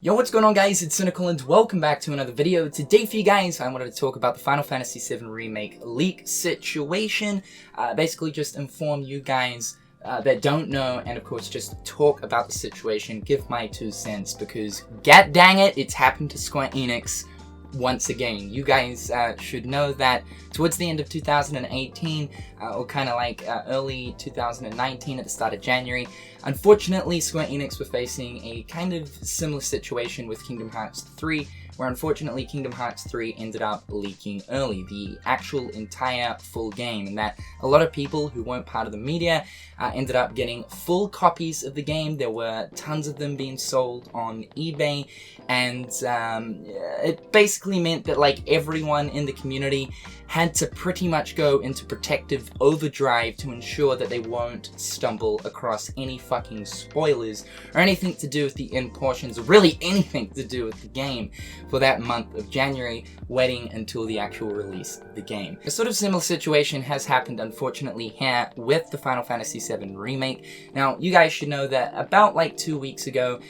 Yo, what's going on guys, it's Cynical and welcome back to another video. Today for you guys, I wanted to talk about the Final Fantasy VII Remake leak situation. Basically just inform you guys that don't know, and of course just talk about the situation, give my 2 cents, because god dang it, it's happened to Square Enix once again. You guys should know that towards the end of 2018, or kind of like early 2019 at the start of January, unfortunately Square Enix were facing a kind of similar situation with Kingdom Hearts 3, where unfortunately Kingdom Hearts 3 ended up leaking early, the actual entire full game, and that a lot of people who weren't part of the media ended up getting full copies of the game. There were tons of them being sold on eBay, and it basically meant that like everyone in the community had to pretty much go into protective overdrive to ensure that they won't stumble across any fucking spoilers or anything to do with the end portions, or really anything to do with the game for that month of January, waiting until the actual release of the game. A sort of similar situation has happened unfortunately here with the Final Fantasy VII Remake. Now you guys should know that about like 2 weeks ago,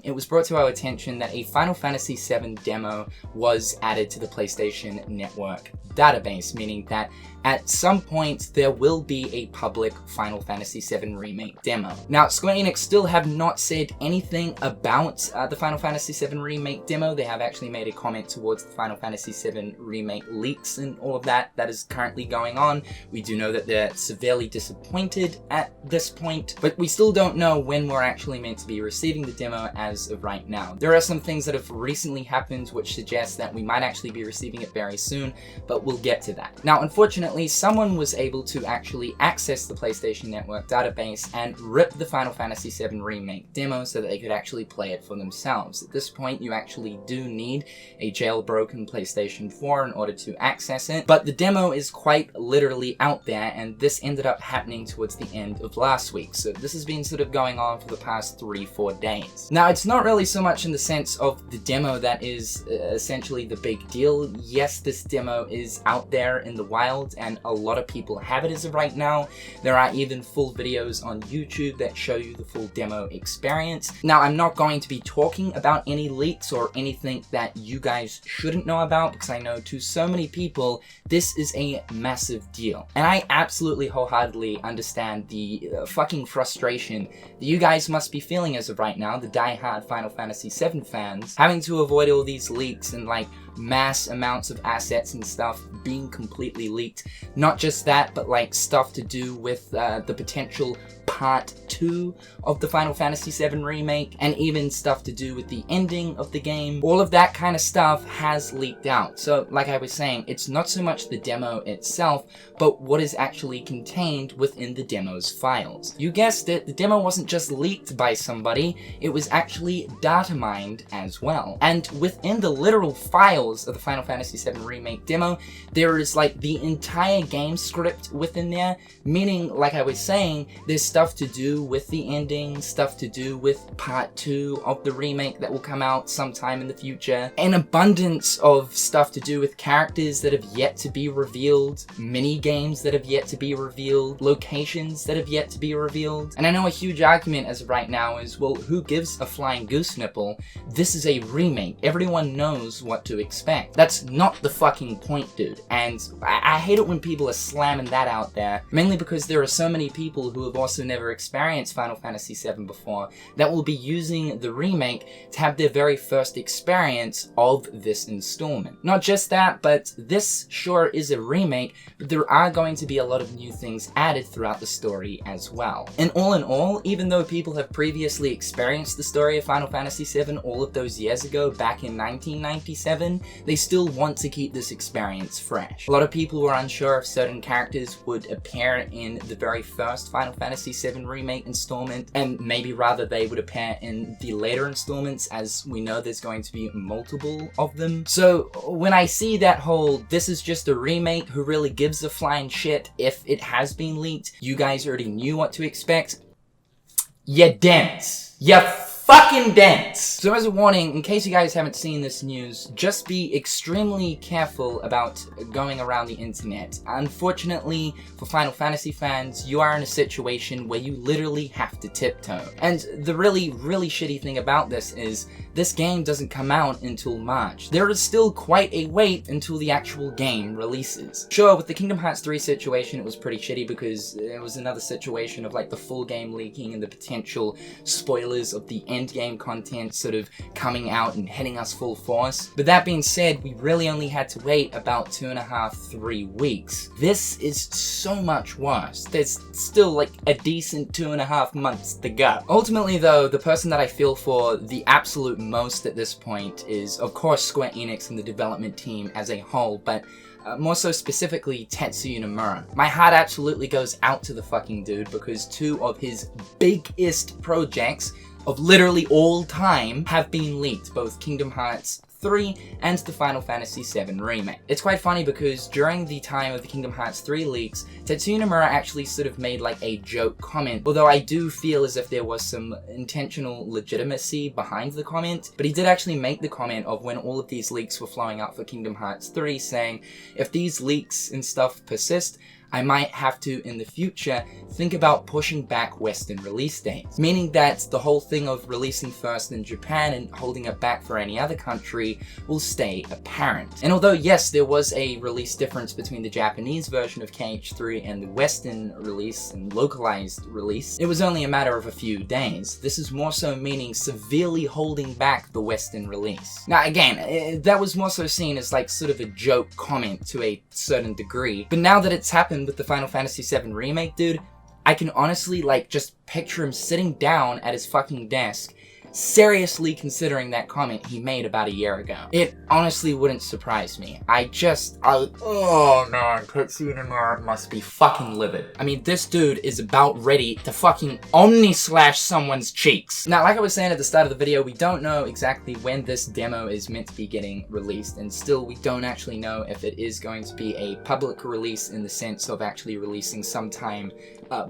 it was brought to our attention that a Final Fantasy VII demo was added to the PlayStation Network database, meaning that at some point there will be a public Final Fantasy VII Remake demo. Now Square Enix still have not said anything about the Final Fantasy VII Remake demo. They have actually made a comment towards the Final Fantasy VII Remake leaks and all of that is currently going on. We do know that they're severely disappointed at this point, but we still don't know when we're actually meant to be receiving the demo as of right now. There are some things that have recently happened which suggest that we might actually be receiving it very soon, but we'll get to that. Now unfortunately, someone was able to actually access the PlayStation Network database and rip the Final Fantasy VII Remake demo so that they could actually play it for themselves. At this point, you actually do need a jailbroken PlayStation 4 in order to access it, but the demo is quite literally out there, and this ended up happening towards the end of last week. So this has been sort of going on for the past 3-4 days. Now, it's not really so much in the sense of the demo that is essentially the big deal. Yes, this demo is out there in the wild, and a lot of people have it as of right now. There are even full videos on YouTube that show you the full demo experience. Now, I'm not going to be talking about any leaks or anything that you guys shouldn't know about, because I know to so many people this is a massive deal. And I absolutely wholeheartedly understand the fucking frustration that you guys must be feeling as of right now, the die-hard Final Fantasy VII fans, having to avoid all these leaks and like mass amounts of assets and stuff being completely leaked. Not just that, but like stuff to do with the potential Part 2 of the Final Fantasy VII Remake, and even stuff to do with the ending of the game. All of that kind of stuff has leaked out. So like I was saying, it's not so much the demo itself, but what is actually contained within the demo's files. You guessed it, the demo wasn't just leaked by somebody, it was actually data mined as well. And within the literal files of the Final Fantasy VII Remake demo, there is like the entire game script within there, meaning, like I was saying, there's stuff to do with the ending, stuff to do with Part 2 of the remake that will come out sometime in the future, an abundance of stuff to do with characters that have yet to be revealed, mini games that have yet to be revealed, locations that have yet to be revealed. And I know a huge argument as of right now is, well, who gives a flying goose nipple? This is a remake. Everyone knows what to expect. That's not the fucking point, dude. And I hate it when people are slamming that out there, mainly because there are so many people who have also never experienced Final Fantasy VII before that will be using the remake to have their very first experience of this installment. Not just that, but this sure is a remake, but there are going to be a lot of new things added throughout the story as well. And all in all, even though people have previously experienced the story of Final Fantasy VII all of those years ago, back in 1997, they still want to keep this experience fresh. A lot of people were unsure if certain characters would appear in the very first Final Fantasy VII Remake installment, and maybe rather they would appear in the later installments, as we know there's going to be multiple of them. So when I see that whole, this is just a remake, who really gives a flying shit if it has been leaked, you guys already knew what to expect, you didn't. You fucking dense. So as a warning, in case you guys haven't seen this news, just be extremely careful about going around the internet. Unfortunately, for Final Fantasy fans, you are in a situation where you literally have to tiptoe. And the really shitty thing about this is, this game doesn't come out until March. There is still quite a wait until the actual game releases. Sure, with the Kingdom Hearts 3 situation, it was pretty shitty because it was another situation of like the full game leaking and the potential spoilers of the end game content sort of coming out and hitting us full force. But that being said, we really only had to wait about 2.5-3 weeks. This is so much worse. There's still like a decent 2.5 months to go. Ultimately though, the person that I feel for the absolute most at this point is, of course, Square Enix and the development team as a whole, but more so specifically Tetsuya Nomura. My heart absolutely goes out to the fucking dude because two of his biggest projects of literally all time have been leaked, both Kingdom Hearts 3 and the Final Fantasy VII Remake. It's quite funny because during the time of the Kingdom Hearts 3 leaks, Tetsuya Nomura actually sort of made like a joke comment, although I do feel as if there was some intentional legitimacy behind the comment, but he did actually make the comment of when all of these leaks were flowing out for Kingdom Hearts 3 saying, if these leaks and stuff persist, I might have to, in the future, think about pushing back Western release dates. Meaning that the whole thing of releasing first in Japan and holding it back for any other country will stay apparent. And although yes, there was a release difference between the Japanese version of KH3 and the Western release and localized release, it was only a matter of a few days. This is more so meaning severely holding back the Western release. Now again, that was more so seen as like sort of a joke comment to a certain degree, but now that it's happened with the Final Fantasy VII Remake, dude, I can honestly like just picture him sitting down at his fucking desk seriously considering that comment he made about a year ago. It honestly wouldn't surprise me. Oh man, Tetsuya Nomura must be fucking livid. I mean, this dude is about ready to fucking omni-slash someone's cheeks. Now, like I was saying at the start of the video, we don't know exactly when this demo is meant to be getting released, and still we don't actually know if it is going to be a public release in the sense of actually releasing sometime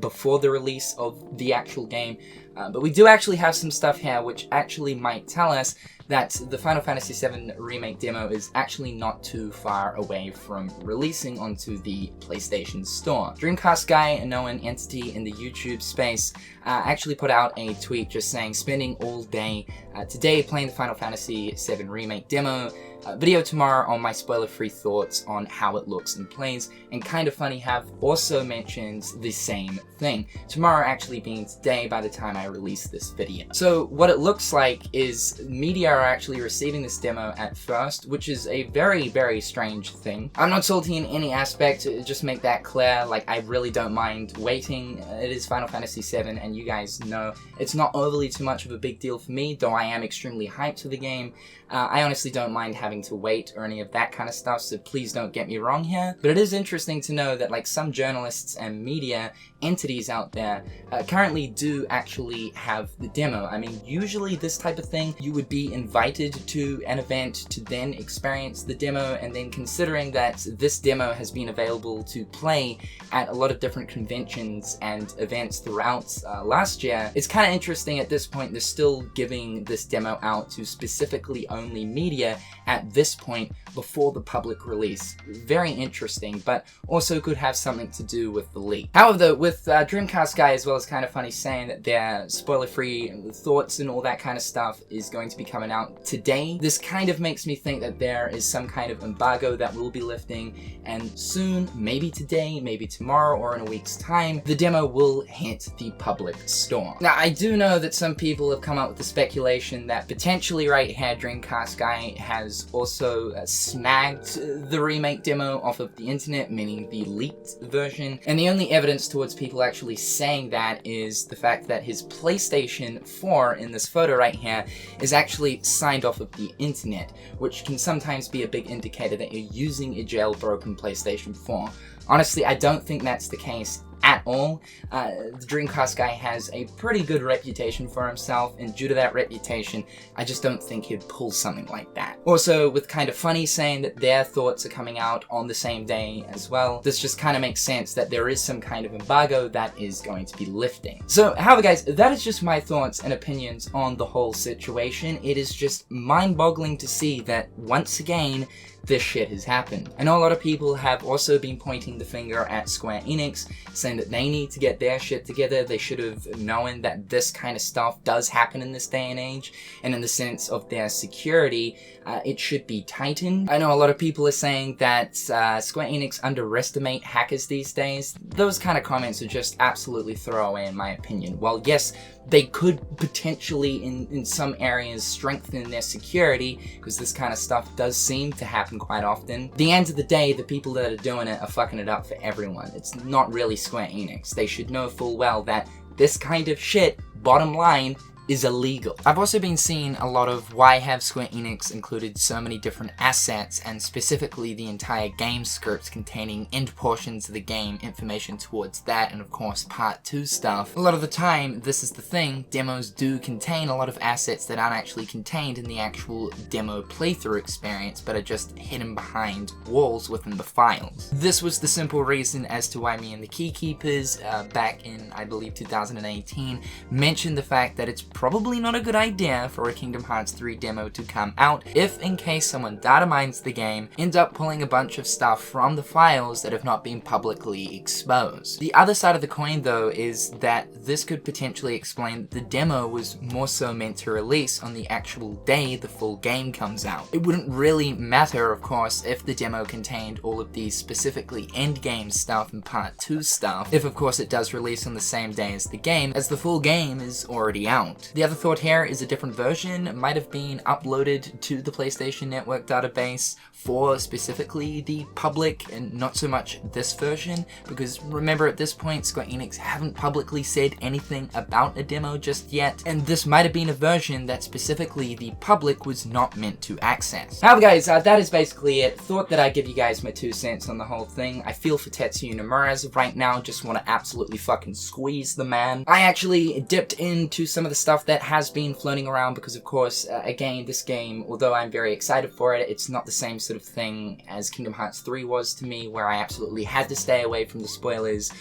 before the release of the actual game. But we do actually have some stuff here which actually might tell us that the Final Fantasy VII Remake demo is actually not too far away from releasing onto the PlayStation Store. Dreamcast Guy, a known entity in the YouTube space, actually put out a tweet just saying, spending all day today playing the Final Fantasy VII Remake demo, video tomorrow on my spoiler-free thoughts on how it looks and plays, and Kind of Funny have also mentioned the same thing. Tomorrow actually being today by the time I release this video. So what it looks like is media are actually receiving this demo at first, which is a very strange thing. I'm not salty in any aspect, just make that clear. Like, I really don't mind waiting. It is Final Fantasy VII, and you guys know it's not overly too much of a big deal for me, though I am extremely hyped for the game. I honestly don't mind having to wait or any of that kind of stuff, so please don't get me wrong here. But it is interesting to know that like some journalists and media entities out there currently do actually have the demo. I mean, usually this type of thing, you would be invited to an event to then experience the demo, and then considering that this demo has been available to play at a lot of different conventions and events throughout last year, it's kind of interesting at this point they're still giving this demo out to specifically only media at this point before the public release. Very interesting, but also could have something to do with the leak. However, with Dreamcast Guy as well as Kind of Funny saying that their spoiler-free thoughts and all that kind of stuff is going to be coming out today, this kind of makes me think that there is some kind of embargo that will be lifting, and soon, maybe today, maybe tomorrow, or in a week's time, the demo will hit the public store. Now, I do know that some people have come up with the speculation that potentially right here, Dreamcast Guy has also snagged the remake demo off of the internet, meaning the leaked version, and the only evidence towards people actually saying that is the fact that his PlayStation 4 in this photo right here is actually signed off of the internet, which can sometimes be a big indicator that you're using a jailbroken PlayStation 4. Honestly, I don't think that's the case at at all. The Dreamcast guy has a pretty good reputation for himself, and due to that reputation, I just don't think he'd pull something like that. Also, with kind of funny saying that their thoughts are coming out on the same day as well, this just kind of makes sense that there is some kind of embargo that is going to be lifting. So, however guys, that is just my thoughts and opinions on the whole situation. It is just mind-boggling to see that once again, this shit has happened. I know a lot of people have also been pointing the finger at Square Enix, saying that they need to get their shit together. They should have known that this kind of stuff does happen in this day and age, and in the sense of their security, it should be tightened. I know a lot of people are saying that Square Enix underestimate hackers these days. Those kind of comments are just absolutely throwaway in my opinion. While yes, they could potentially in some areas strengthen their security, because this kind of stuff does seem to happen quite often. At the end of the day, the people that are doing it are fucking it up for everyone. It's not really Square Enix. They should know full well that this kind of shit, bottom line, is illegal. I've also been seeing a lot of why have Square Enix included so many different assets, and specifically the entire game scripts containing end portions of the game, information towards that, and of course part 2 stuff. A lot of the time, this is the thing, demos do contain a lot of assets that aren't actually contained in the actual demo playthrough experience, but are just hidden behind walls within the files. This was the simple reason as to why me and the Keykeepers, back in I believe 2018, mentioned the fact that it's probably not a good idea for a Kingdom Hearts 3 demo to come out if, in case someone data mines the game, ends up pulling a bunch of stuff from the files that have not been publicly exposed. The other side of the coin though is that this could potentially explain that the demo was more so meant to release on the actual day the full game comes out. It wouldn't really matter, of course, if the demo contained all of these specifically endgame stuff and part 2 stuff, if of course it does release on the same day as the game, as the full game is already out. The other thought here is a different version might have been uploaded to the PlayStation Network database for specifically the public, and not so much this version, because remember at this point Square Enix haven't publicly said anything about a demo just yet, and this might have been a version that specifically the public was not meant to access. However guys, that is basically it. Thought that I'd give you guys my 2 cents on the whole thing. I feel for Tetsuya Nomura as of right now, just want to absolutely fucking squeeze the man. I actually dipped into some of the stuff that has been floating around because of course, again, this game, although I'm very excited for it, it's not the same sort of thing as Kingdom Hearts 3 was to me, where I absolutely had to stay away from the spoilers.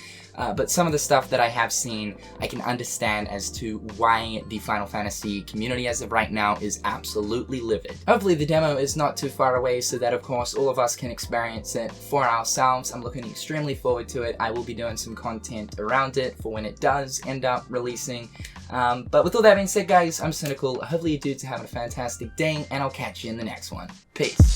But some of the stuff that I have seen, I can understand as to why the Final Fantasy community as of right now is absolutely livid. Hopefully the demo is not too far away so that of course all of us can experience it for ourselves. I'm looking extremely forward to it. I will be doing some content around it for when it does end up releasing. But with all that being said guys, I'm Cynical. Hopefully you dudes are having a fantastic day, and I'll catch you in the next one. Peace.